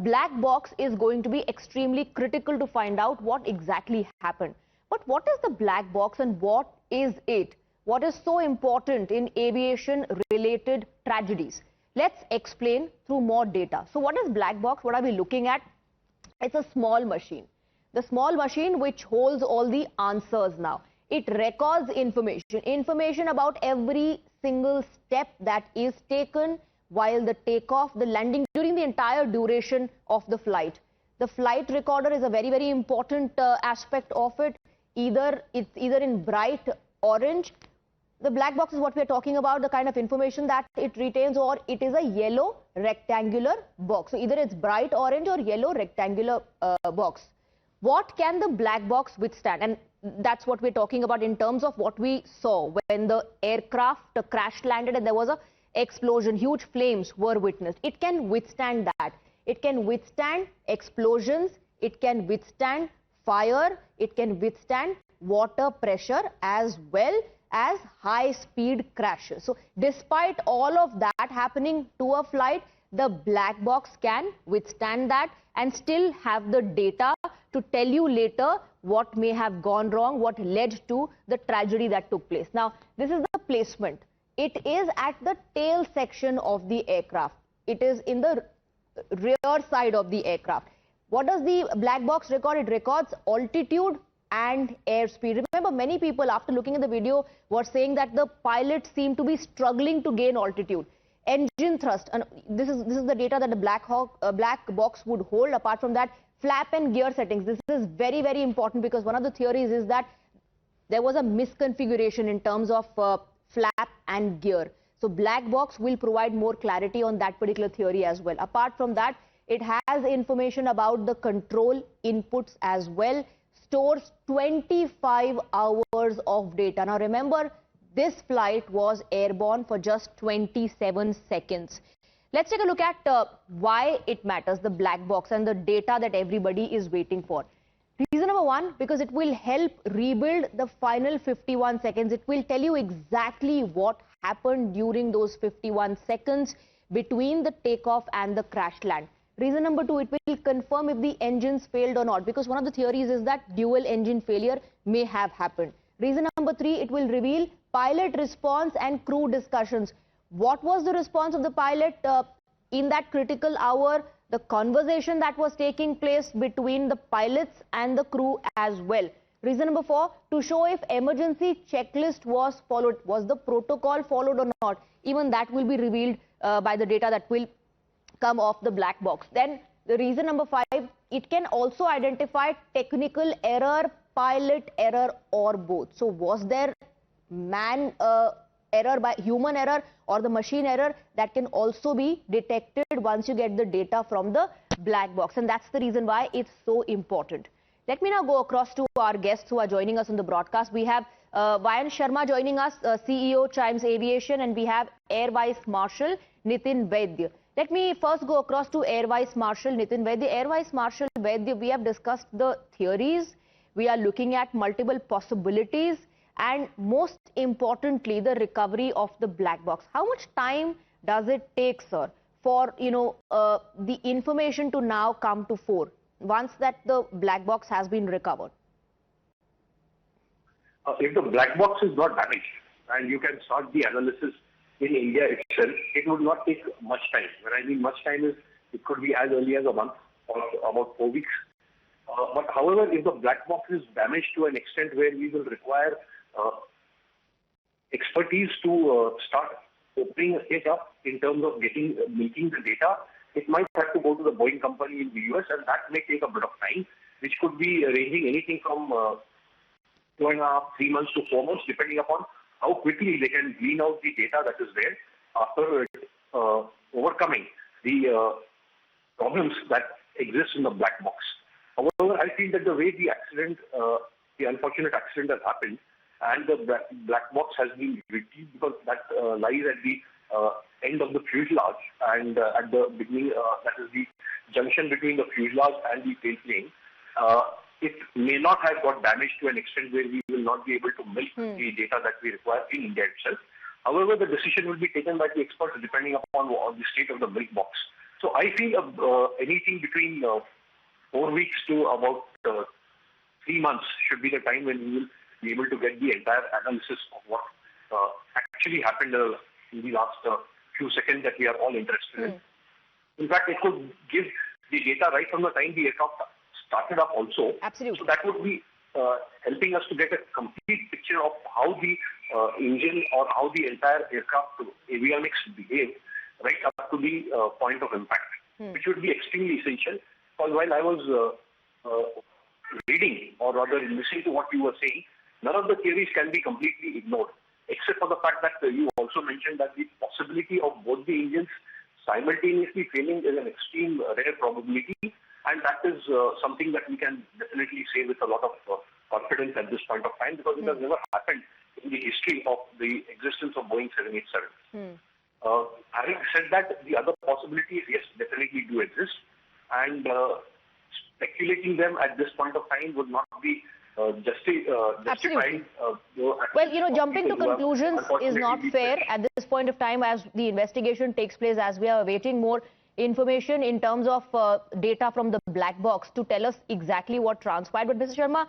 black box is going to be extremely critical to find out what exactly happened. But what is the black box and what is it? What is so important in aviation-related tragedies? Let's explain through more data. So what is black box? What are we looking at? It's a small machine. The small machine which holds all the answers now. It records information about every single step that is taken while the takeoff, the landing, during the entire duration of the flight. The flight recorder is a very, very important aspect of it. It's either in bright orange. The black box is what we are talking about, the kind of information that it retains, or it is a yellow rectangular box. So either it's bright orange or yellow rectangular box. What can the black box withstand? And that's what we're talking about in terms of what we saw when the aircraft crash landed and there was a explosion, huge flames were witnessed. It can withstand that. It can withstand explosions, it can withstand fire, it can withstand water pressure as well as high-speed crashes. So despite all of that happening to a flight, the black box can withstand that and still have the data to tell you later what may have gone wrong, what led to the tragedy that took place. Now, this is the placement. It is at the tail section of the aircraft. It is in the rear side of the aircraft. What does the black box record? It records altitude and airspeed. Remember, many people after looking at the video were saying that the pilots seem to be struggling to gain altitude. Engine thrust, and this is the data that the black box would hold. Apart from that, flap and gear settings. This is very, very important because one of the theories is that there was a misconfiguration in terms of flap and gear. So black box will provide more clarity on that particular theory as well. Apart from that, it has information about the control inputs as well. Stores 25 hours of data. Now remember, this flight was airborne for just 27 seconds. Let's take a look at why it matters, the black box and the data that everybody is waiting for. Reason number one, because it will help rebuild the final 51 seconds. It will tell you exactly what happened during those 51 seconds between the takeoff and the crash land. Reason number two, it will confirm if the engines failed or not, because one of the theories is that dual engine failure may have happened. Reason number three, it will reveal pilot response and crew discussions. What was the response of the pilot in that critical hour? The conversation that was taking place between the pilots and the crew as well. Reason number four, to show if emergency checklist was followed. Was the protocol followed or not? Even that will be revealed by the data that will come off the black box. Then the reason number five, it can also identify technical error, pilot error, or both. So was there man error by human error or the machine error? That can also be detected once you get the data from the black box, and that's the reason why it's so important. Let me now go across to our guests who are joining us on the broadcast. We have Vayan Sharma joining us, CEO Chimes Aviation, and we have Air Vice Marshal Nitin Vaidya. Let me first go across to Air Vice Marshal Nitin Vaidya. Air Vice Marshal Vaidya, we have discussed the theories, we are looking at multiple possibilities, and most importantly, the recovery of the black box. How much time does it take, sir, for the information to now come to fore once that the black box has been recovered? If the black box is not damaged and you can start the analysis in India itself, it would not take much time. When I mean much time is, it could be as early as a month or about 4 weeks. But however, if the black box is damaged to an extent where we will require expertise to start opening it up in terms of making the data, it might have to go to the Boeing company in the US, and that may take a bit of time, which could be ranging anything from 2.5, 3 months to 4 months, depending upon how quickly they can glean out the data that is there after overcoming the problems that exist in the black box. However, I feel that the way the accident, the unfortunate accident has happened, and the black box has been retrieved because that lies at the end of the fuselage, and at the beginning, that is the junction between the fuselage and the tailplane. It may not have got damaged to an extent where we will not be able to milk the data that we require in India itself. However, the decision will be taken by the experts depending upon the state of the milk box. So I feel anything between 4 weeks to about 3 months should be the time when we will be able to get the entire analysis of what actually happened in the last few seconds that we are all interested in. In fact, it could give the data right from the time the aircraft started up also. Absolutely. So that would be helping us to get a complete picture of how the engine or how the entire aircraft avionics behave right up to the point of impact, which would be extremely essential. Because while I was reading, or rather listening to what you were saying, none of the theories can be completely ignored, except for the fact that you also mentioned that the possibility of both the engines simultaneously failing is an extreme rare probability, and that is something that we can definitely say with a lot of confidence at this point of time, because it has never happened in the history of the existence of Boeing 787. Having said that, the other possibilities, yes, definitely do exist, and speculating them at this point of time would not be justified. Well, jumping to conclusions is not fair at this point of time as the investigation takes place, as we are awaiting more information in terms of data from the black box to tell us exactly what transpired. But Mr. Sharma,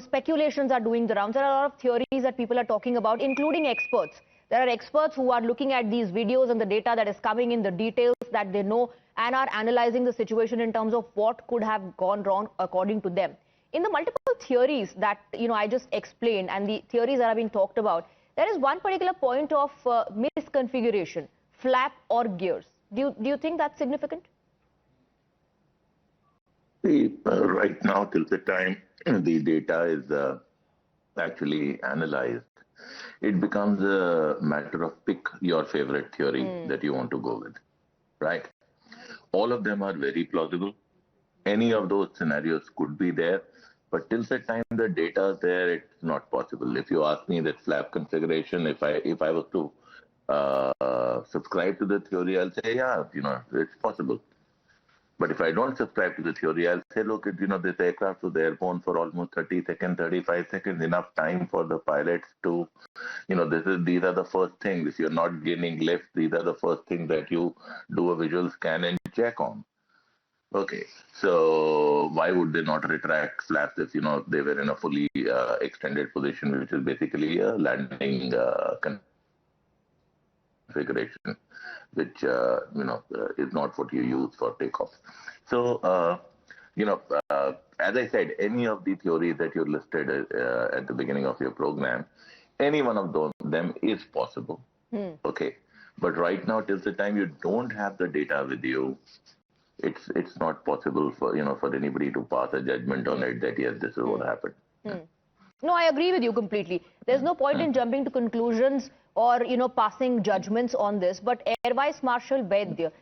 speculations are doing the rounds. There are a lot of theories that people are talking about, including experts. There are experts who are looking at these videos and the data that is coming in, the details that they know, and are analyzing the situation in terms of what could have gone wrong according to them. In the multiple theories that I just explained and the theories that have been talked about, there is one particular point of misconfiguration, flap or gears. Do you think that's significant? See, right now, till the time the data is actually analyzed, it becomes a matter of pick your favorite theory that you want to go with, right? All of them are very plausible. Any of those scenarios could be there, but till the time the data is there, it's not possible. If you ask me that flap configuration, if I was to subscribe to the theory, I'll say, yeah, it's possible. But if I don't subscribe to the theory, I'll say, look, this aircraft was airborne for almost 30 seconds, 35 seconds, enough time for the pilots to, these are the first things. If you're not gaining lift, these are the first things that you do a visual scan and check on. Okay, so why would they not retract flaps if, they were in a fully extended position, which is basically a landing configuration, which, is not what you use for takeoff. So, as I said, any of the theories that you listed at the beginning of your program, any one of them is possible. Okay, but right now, till the time you don't have the data with you, it's not possible for for anybody to pass a judgment on it that yes, this is what happened. No, I agree with you completely. There's no point in jumping to conclusions or passing judgments on this. But Air Vice Marshal Vaidya,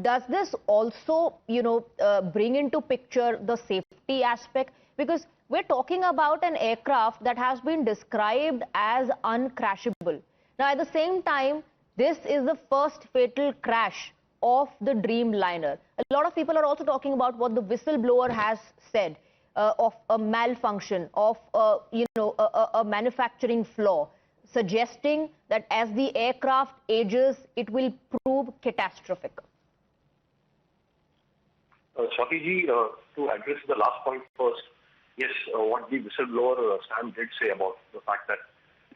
does this also bring into picture the safety aspect? Because we're talking about an aircraft that has been described as uncrashable. Now, at the same time, this is the first fatal crash of the Dreamliner. A lot of people are also talking about what the whistleblower has said of a malfunction, of a manufacturing flaw, suggesting that as the aircraft ages, it will prove catastrophic. Swati ji, to address the last point first, yes, what the whistleblower Sam did say about the fact that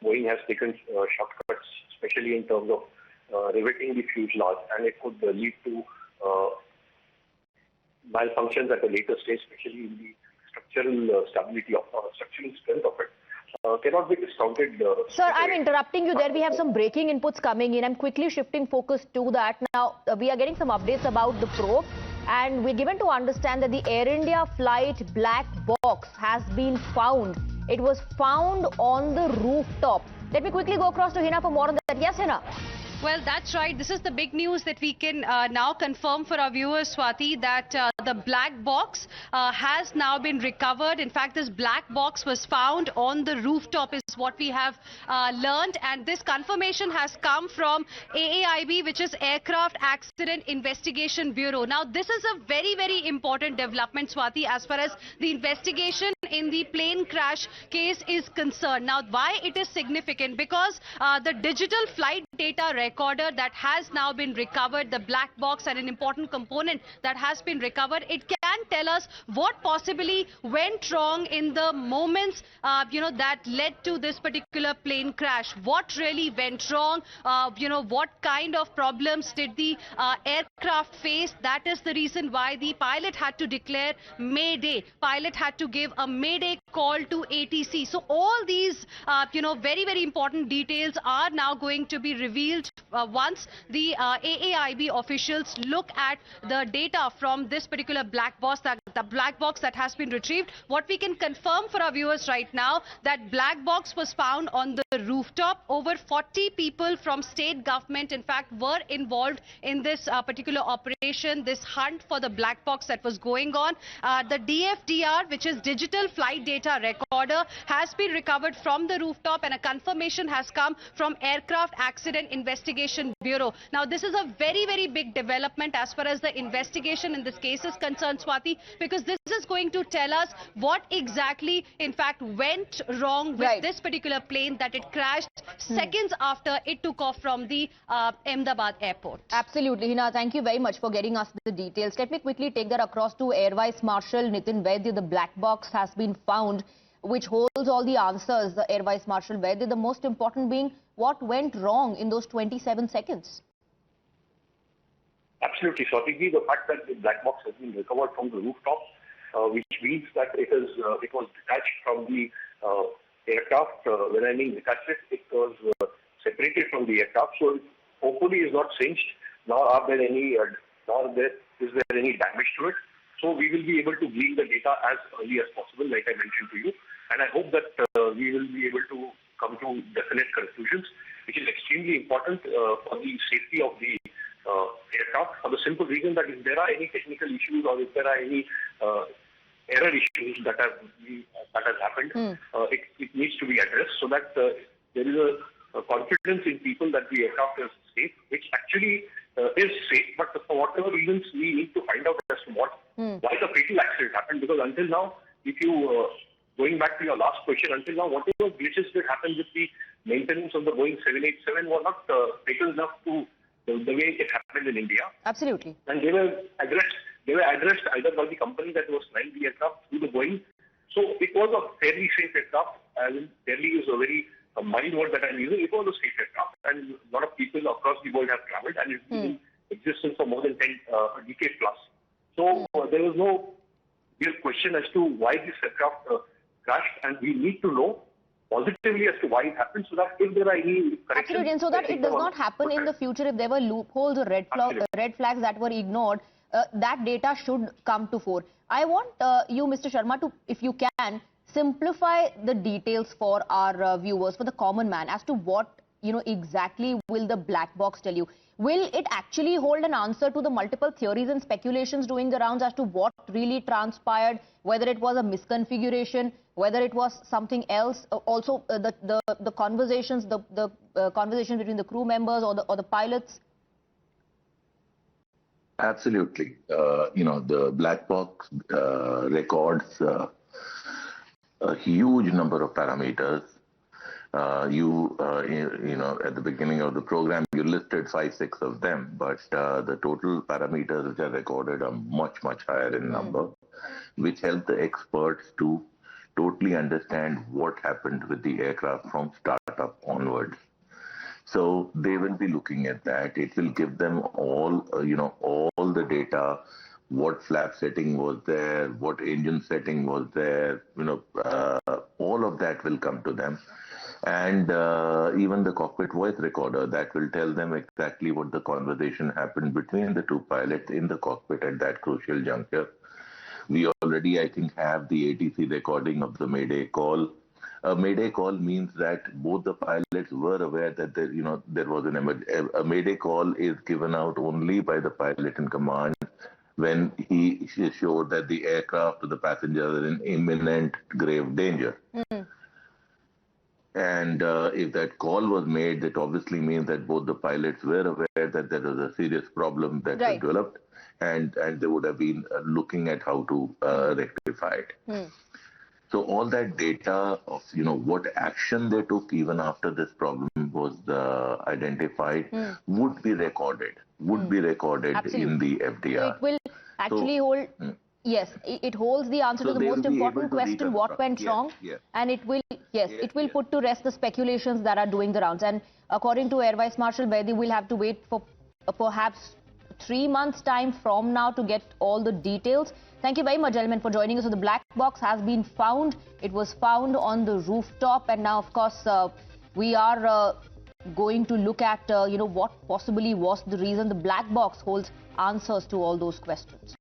Boeing has taken shortcuts, especially in terms of riveting the fuselage, and it could lead to malfunctions at a later stage, especially in the structural stability of structural strength of it. Cannot be discounted. Sir, I'm interrupting you there. We have some breaking inputs coming in. I'm quickly shifting focus to that. Now, we are getting some updates about the probe, and we're given to understand that the Air India flight black box has been found. It was found on the rooftop. Let me quickly go across to Hina for more on that. Yes, Hina. Well, that's right. This is the big news that we can now confirm for our viewers, Swati, that the black box has now been recovered. In fact, this black box was found on the rooftop is what we have learned. And this confirmation has come from AAIB, which is Aircraft Accident Investigation Bureau. Now, this is a very, very important development, Swati, as far as the investigation in the plane crash case is concerned. Now, why it is significant? Because the digital flight data recorder that has now been recovered, the black box, and an important component that has been recovered, it can tell us what possibly went wrong in the moments, that led to this particular plane crash. What really went wrong? What kind of problems did the aircraft face? That is the reason why the pilot had to declare Mayday. Pilot had to give a Mayday call to ATC. So all these, very, very important details are now going to be revealed once the AAIB officials look at the data from this particular black box, the black box that has been retrieved. What we can confirm for our viewers right now, that black box was found on the rooftop. Over 40 people from state government, in fact, were involved in this particular operation, this hunt for the black box that was going on. The DFDR, which is digital flight data recorder, has been recovered from the rooftop, and a confirmation has come from Aircraft Accident Investigation Bureau. Now, this is a very, very big development as far as the investigation in this case is concerned, Swati, because this is going to tell us what exactly, in fact, went wrong with this particular plane, that it crashed seconds after it took off from the Ahmedabad airport. Absolutely, Hina. Thank you very much for getting us the details. Let me quickly take that across to Air Vice Marshal Nitin Vaidya. The black box has been found, which holds all the answers. The Air Vice Marshal Vaidya, the most important being what went wrong in those 27 seconds. Absolutely, Swati. The fact that the black box has been recovered from the rooftop, which means that it was detached from the aircraft. When I mean detached, it was separated from the aircraft, so it hopefully is not singed, nor is there any damage to it. So we will be able to glean the data as early as possible, like I mentioned to you, and I hope that we will be able to come to definite conclusions, which is extremely important for the safety of the aircraft, for the simple reason that if there are any technical issues or if there are any error issues that has happened, it needs to be addressed, so that there is a confidence in people that the aircraft is safe, which actually is safe, but for whatever reasons we need to find out as to why the fatal accident happened. Because until now, if you going back to your last question, until now, whatever glitches that happened with the maintenance of the Boeing 787 were not fatal enough to the way it happened in India. Absolutely. And they were addressed either by the company that was flying the aircraft through the Boeing. So it was a fairly safe aircraft. Fairly is a very mild word that I'm using. It was a safe aircraft, and a lot of people across the world have traveled, and it's been in existence for more than a decade plus. So there was no real question as to why this aircraft crashed, and we need to know positively as to why it happened, so that if there are any corrections... Absolutely, and so that it does not happen in the future, if there were loopholes or red flags that were ignored, that data should come to fore. I want you, Mr. Sharma, to, if you can, simplify the details for our viewers, for the common man, as to what, exactly will the black box tell you. Will it actually hold an answer to the multiple theories and speculations doing the rounds as to what really transpired, whether it was a misconfiguration, whether it was something else? Also, the conversations, the conversation between the crew members or the pilots. Absolutely. The black box records a huge number of parameters. At the beginning of the program, you listed 5-6 of them, but the total parameters which are recorded are much, much higher in number, which help the experts to totally understand what happened with the aircraft from startup onwards. So they will be looking at that. It will give them all the data, what flap setting was there, what engine setting was there, all of that will come to them. And even the cockpit voice recorder, that will tell them exactly what the conversation happened between the two pilots in the cockpit at that crucial juncture. We already, I think, have the ATC recording of the Mayday call. A Mayday call means that both the pilots were aware that there was an emergency. A Mayday call is given out only by the pilot in command when he showed that the aircraft or the passengers are in imminent grave danger. And if that call was made, that obviously means that both the pilots were aware that there was a serious problem that had developed, and they would have been looking at how to rectify it. So all that data of, what action they took even after this problem was identified would be recorded, Absolutely. in the So FDR. it will actually hold, yes, it holds the answer to the they most will be important able to question, what reconstruct. went Yes, wrong, yes. and it will, Yes, it will yes. put to rest the speculations that are doing the rounds. And according to Air Vice Marshal Vaidi, we'll have to wait for perhaps 3 months' time from now to get all the details. Thank you very much, gentlemen, for joining us. So the black box has been found. It was found on the rooftop, and now, of course, we are going to look at, what possibly was the reason. The black box holds answers to all those questions.